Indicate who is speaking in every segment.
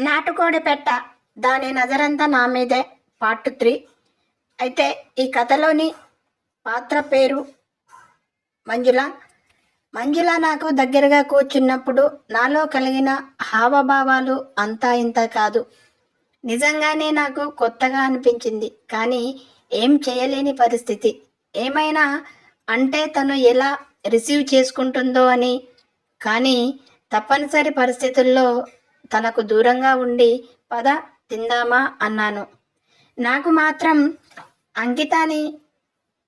Speaker 1: నాటుకోడి పెట్ట దాని నజరంతా నా మీదే పార్ట్ 3. అయితే ఈ కథలోని పాత్ర పేరు మంజుల. మంజుల నాకు దగ్గరగా కూర్చున్నప్పుడు నాలో కలిగిన హావభావాలు అంతా ఇంత కాదు. నిజంగానే నాకు కొత్తగా అనిపించింది. కానీ ఏం చేయలేని పరిస్థితి. ఏమైనా అంటే తను ఎలా రిసీవ్ చేసుకుంటుందో అని. కానీ తప్పనిసరి పరిస్థితుల్లో తనకు దూరంగా ఉండి పద తిందామా అన్నాను. నాకు మాత్రం అంకితాని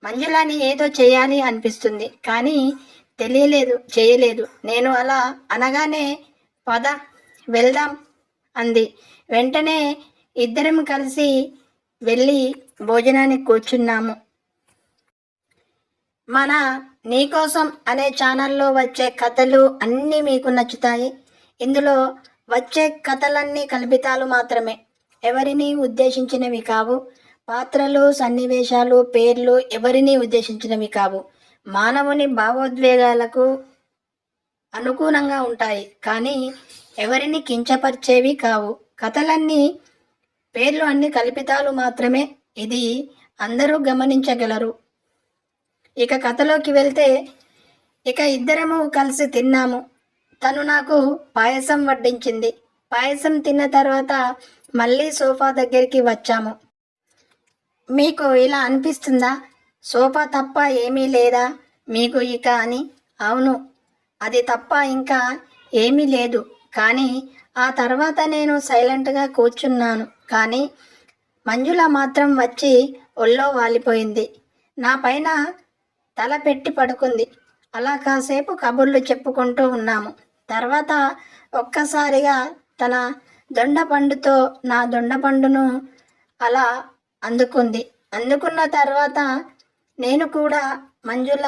Speaker 1: మంజులాని ఏదో చేయాలి అనిపిస్తుంది. కానీ చేయలేదు. నేను అలా అనగానే పద వెళ్దాం అంది. వెంటనే ఇద్దరం కలిసి వెళ్ళి భోజనానికి కూర్చున్నాము. మన నీకోసం అనే ఛానల్లో వచ్చే కథలు అన్నీ మీకు నచ్చుతాయి. ఇందులో వచ్చే కథలన్నీ కల్పితాలు మాత్రమే, ఎవరిని ఉద్దేశించినవి కావు. పాత్రలు, సన్నివేశాలు, పేర్లు ఎవరిని ఉద్దేశించినవి కావు. మానవుని భావోద్వేగాలకు అనుగుణంగా ఉంటాయి, కానీ ఎవరిని కించపరిచేవి కావు. కథలన్నీ, పేర్లు అన్ని కల్పితాలు మాత్రమే. ఇది అందరూ గమనించగలరు. ఇక కథలోకి వెళ్తే, ఇద్దరము కలిసి తిన్నాము. తను నాకు పాయసం వడ్డించింది. పాయసం తిన్న తర్వాత మళ్ళీ సోఫా దగ్గరికి వచ్చాము. మీకు ఇలా అనిపిస్తుందా? సోఫా తప్ప ఏమీ లేదా మీకు ఇక అని. అవును, అది తప్ప ఇంకా ఏమీ లేదు. కానీ ఆ తర్వాత నేను సైలెంట్గా కూర్చున్నాను. కానీ మంజుల మాత్రం వచ్చి ఒళ్ళో వాలిపోయింది. నా పైన తల పెట్టి పడుకుంది. అలా కాసేపు కబుర్లు చెప్పుకుంటూ ఉన్నాము. తర్వాత ఒక్కసారిగా తన దొండపండుతో నా దొండపండును అలా అందుకుంది. అందుకున్న తర్వాత నేను కూడా మంజుల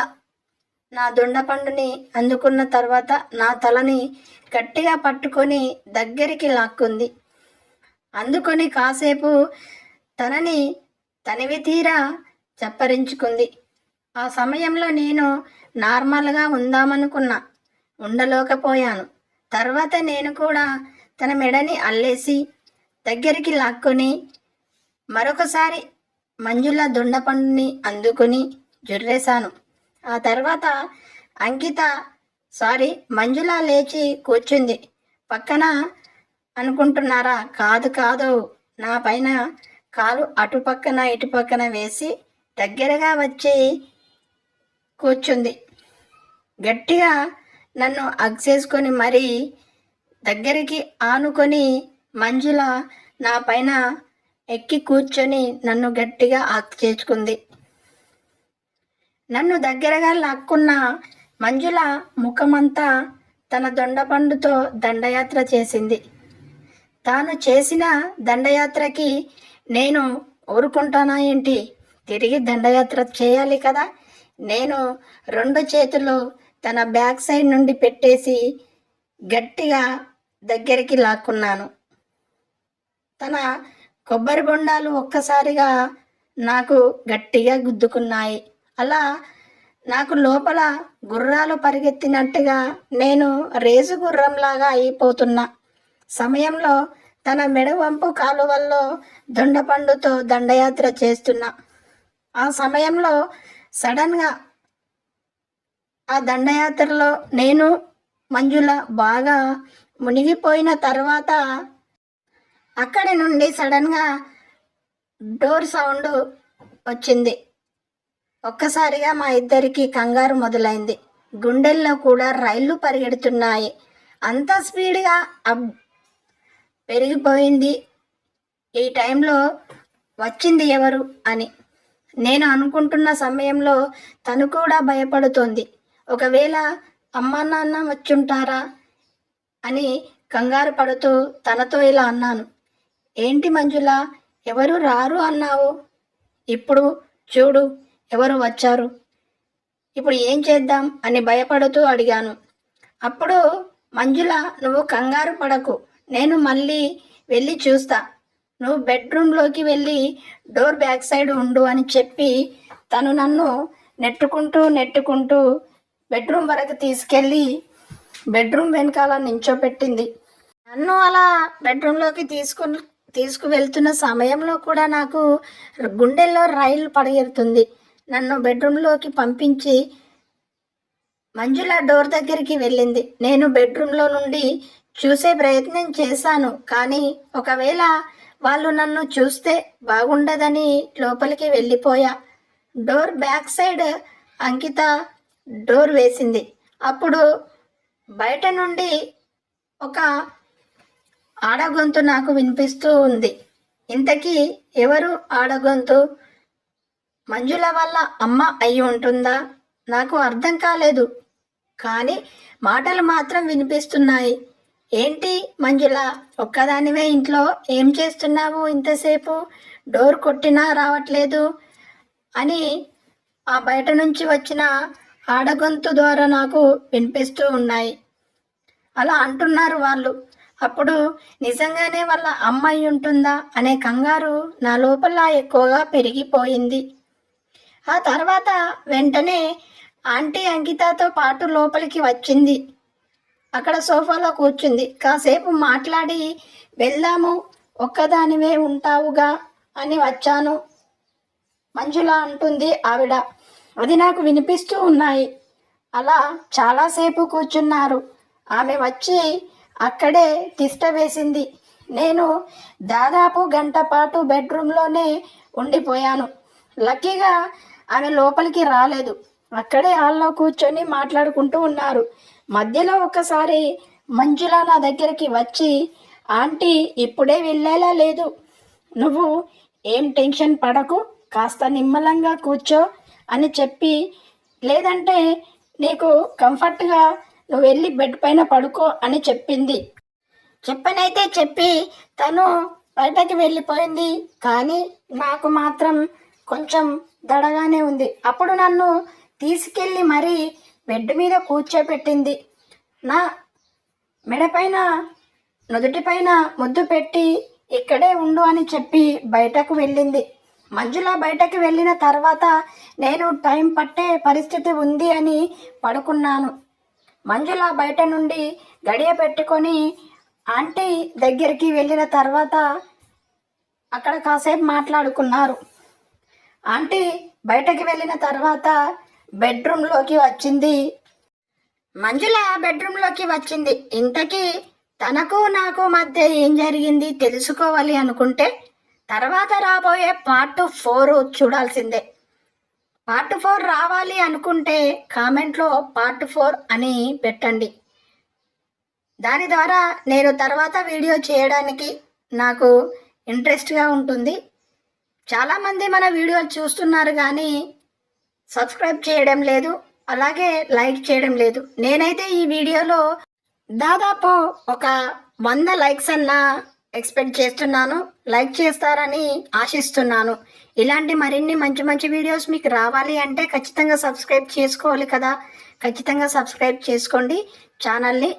Speaker 1: నా దొండపండుని అందుకున్న తర్వాత నా తలని గట్టిగా పట్టుకొని దగ్గరికి లాక్కుంది. అందుకొని కాసేపు తనని తనివి తీరా చప్పరించుకుంది. ఆ సమయంలో నేను నార్మల్గా ఉందామనుకున్నా, ఉండలేకపోయాను. తర్వాత నేను కూడా తన మెడని అల్లేసి దగ్గరికి లాక్కొని మరొకసారి మంజుల దొండపండుని అందుకొని జుర్రేశాను. ఆ తర్వాత మంజుల లేచి కూర్చుంది. పక్కన అనుకుంటున్నారా? కాదు, నా పైన కాలు అటు పక్కన ఇటు పక్కన వేసి దగ్గరగా వచ్చి కూర్చుంది. గట్టిగా నన్ను అగ్సేసుకొని మరీ దగ్గరికి ఆనుకొని మంజుల నా పైన ఎక్కి కూర్చొని నన్ను గట్టిగా చేసుకుంది. నన్ను దగ్గరగా లాక్కున్న మంజుల ముఖమంతా తన దొండపండుతో దండయాత్ర చేసింది. తాను చేసిన దండయాత్రకి నేను ఊరుకుంటానా ఏంటి? తిరిగి దండయాత్ర చేయాలి కదా. నేను 2 చేతులు తన బ్యాక్ సైడ్ నుండి పెట్టేసి గట్టిగా దగ్గరికి లాక్కున్నాను. తన కొబ్బరి బొండాలు ఒక్కసారిగా నాకు గట్టిగా గుద్దుకున్నాయి. అలా నాకు లోపల గుర్రాలు పరిగెత్తినట్టుగా నేను రేసు గుర్రంలాగా అయిపోతున్న సమయంలో తన మెడవంపు కాలువల్లో దొండపండుతో దండయాత్ర చేస్తున్నా. ఆ సమయంలో సడన్గా ఆ దండయాత్రలో నేను మంజుల బాగా మునిగిపోయిన తర్వాత అక్కడి నుండి సడన్గా డోర్ సౌండ్ వచ్చింది. ఒక్కసారిగా మా ఇద్దరికి కంగారు మొదలైంది. గుండెల్లో కూడా రైళ్లు పరిగెడుతున్నాయి. అంత స్పీడ్గా పెరిగిపోయింది. ఈ టైంలో వచ్చింది ఎవరు అని నేను అనుకుంటున్న సమయంలో తను కూడా భయపడుతోంది. ఒకవేళ అమ్మా నాన్న వచ్చుంటారా అని కంగారు పడుతూ తనతో ఇలా అన్నాను. ఏంటి మంజుల, ఎవరు రారు అన్నావు? ఇప్పుడు చూడు ఎవరు వచ్చారు. ఇప్పుడు ఏం చేద్దాం అని భయపడుతూ అడిగాను. అప్పుడు మంజుల, నువ్వు కంగారు పడకు, నేను మళ్ళీ వెళ్ళి చూస్తా. నువ్వు బెడ్రూమ్లోకి వెళ్ళి డోర్ బ్యాక్ సైడ్ ఉండు అని చెప్పి తను నన్ను నెట్టుకుంటూ బెడ్రూమ్ వరకు తీసుకెళ్ళి బెడ్రూమ్ వెనకాల నించోపెట్టింది. నన్ను అలా బెడ్రూమ్లోకి తీసుకువెళ్తున్న సమయంలో కూడా నాకు గుండెల్లో రైలు పరిగెడుతుంది. నన్ను బెడ్రూమ్లోకి పంపించి మంజుల డోర్ దగ్గరికి వెళ్ళింది. నేను బెడ్రూమ్లో నుండి చూసే ప్రయత్నం చేశాను, కానీ ఒకవేళ వాళ్ళు నన్ను చూస్తే బాగుండదని లోపలికి వెళ్ళిపోయా. డోర్ బ్యాక్ సైడ్ అంకిత డోర్ వేసింది. అప్పుడు బయట నుండి ఒక ఆడగొంతు నాకు వినిపిస్తూ ఉంది. ఇంతకీ ఎవరు ఆడగొంతు? మంజుల వల్ల అమ్మ అయి ఉంటుందా? నాకు అర్థం కాలేదు, కానీ మాటలు మాత్రం వినిపిస్తున్నాయి. ఏంటి మంజుల, ఒక్కదానివే ఇంట్లో ఏం చేస్తున్నావు ఇంతసేపు? డోర్ కొట్టినా రావట్లేదు అని ఆ బయట నుంచి వచ్చిన ఆడగొంతు ద్వారా నాకు వినిపిస్తూ ఉన్నాయి. అలా అంటున్నారు వాళ్ళు. అప్పుడు నిజంగానే వాళ్ళ అమ్మాయి ఉంటుందా అనే కంగారు నా లోపల ఎక్కువగా పెరిగిపోయింది. ఆ తర్వాత వెంటనే ఆంటీ అంకితతో పాటు లోపలికి వచ్చింది. అక్కడ సోఫాలో కూర్చుంది. కాసేపు మాట్లాడి వెళ్దాము, ఒక్కదానివే ఉంటావుగా అని వచ్చాను మంజుల అంటుంది ఆవిడ. అది నాకు వినిపిస్తూ ఉన్నాయి. అలా చాలాసేపు కూర్చున్నారు. ఆమె వచ్చి అక్కడే తిష్ట వేసింది. నేను దాదాపు గంట పాటు బెడ్రూమ్లోనే ఉండిపోయాను. లక్కీగా ఆమె లోపలికి రాలేదు. అక్కడే హాల్లో కూర్చొని మాట్లాడుకుంటూ ఉన్నారు. మధ్యలో ఒకసారి మంజుల నా దగ్గరికి వచ్చి, ఆంటీ ఇప్పుడే వెళ్ళేలా లేదు, నువ్వు ఏం టెన్షన్ పడకు, కాస్త నిమ్మలంగా కూర్చో అని చెప్పి, లేదంటే నీకు కంఫర్ట్గా నువ్వు వెళ్ళి బెడ్ పైన పడుకో అని చెప్పింది. చెప్పనైతే చెప్పి తను బయటకి వెళ్ళిపోయింది. కానీ నాకు మాత్రం కొంచెం దడగానే ఉంది. అప్పుడు నన్ను తీసుకెళ్ళి మరీ బెడ్ మీద కూర్చోపెట్టింది. నా మెడపైన నుదుటిపైన ముద్దు పెట్టి ఇక్కడే ఉండు అని చెప్పి బయటకు వెళ్ళింది. మంజుల బయటకు వెళ్ళిన తర్వాత నేను టైం పట్టే పరిస్థితి ఉంది అని పడుకున్నాను. మంజుల బయట నుండి గడియ పెట్టుకొని ఆంటీ దగ్గరికి వెళ్ళిన తర్వాత అక్కడ కాసేపు మాట్లాడుకున్నారు. ఆంటీ బయటకి వెళ్ళిన తర్వాత బెడ్రూమ్లోకి వచ్చింది. మంజుల బెడ్రూమ్లోకి వచ్చింది. ఇంతకీ తనకు నాకు మధ్య ఏం జరిగింది తెలుసుకోవాలి అనుకుంటే తర్వాత రాబోయే పార్ట్ 4 చూడాల్సిందే. పార్ట్ 4 రావాలి అనుకుంటే కామెంట్లో పార్ట్ 4 అని పెట్టండి. దాని ద్వారా నేను తర్వాత వీడియో చేయడానికి నాకు ఇంట్రెస్ట్గా ఉంటుంది. చాలామంది మన వీడియోలు చూస్తున్నారు కానీ సబ్స్క్రైబ్ చేయడం లేదు, అలాగే లైక్ చేయడం లేదు. నేనైతే ఈ వీడియోలో దాదాపు ఒక 100 లైక్స్ అన్నా ఎక్స్పెక్ట్ చేస్తున్నాను. లైక్ చేస్తారని ఆశిస్తున్నాను. ఇలాంటి మరిన్ని మంచి మంచి వీడియోస్ మీకు రావాలి అంటే ఖచ్చితంగా సబ్స్క్రైబ్ చేసుకోవాలి కదా. ఖచ్చితంగా సబ్స్క్రైబ్ చేసుకోండి ఛానల్ని.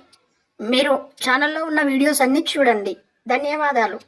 Speaker 1: మీరు ఛానల్లో ఉన్న వీడియోస్ అన్నీ చూడండి. ధన్యవాదాలు.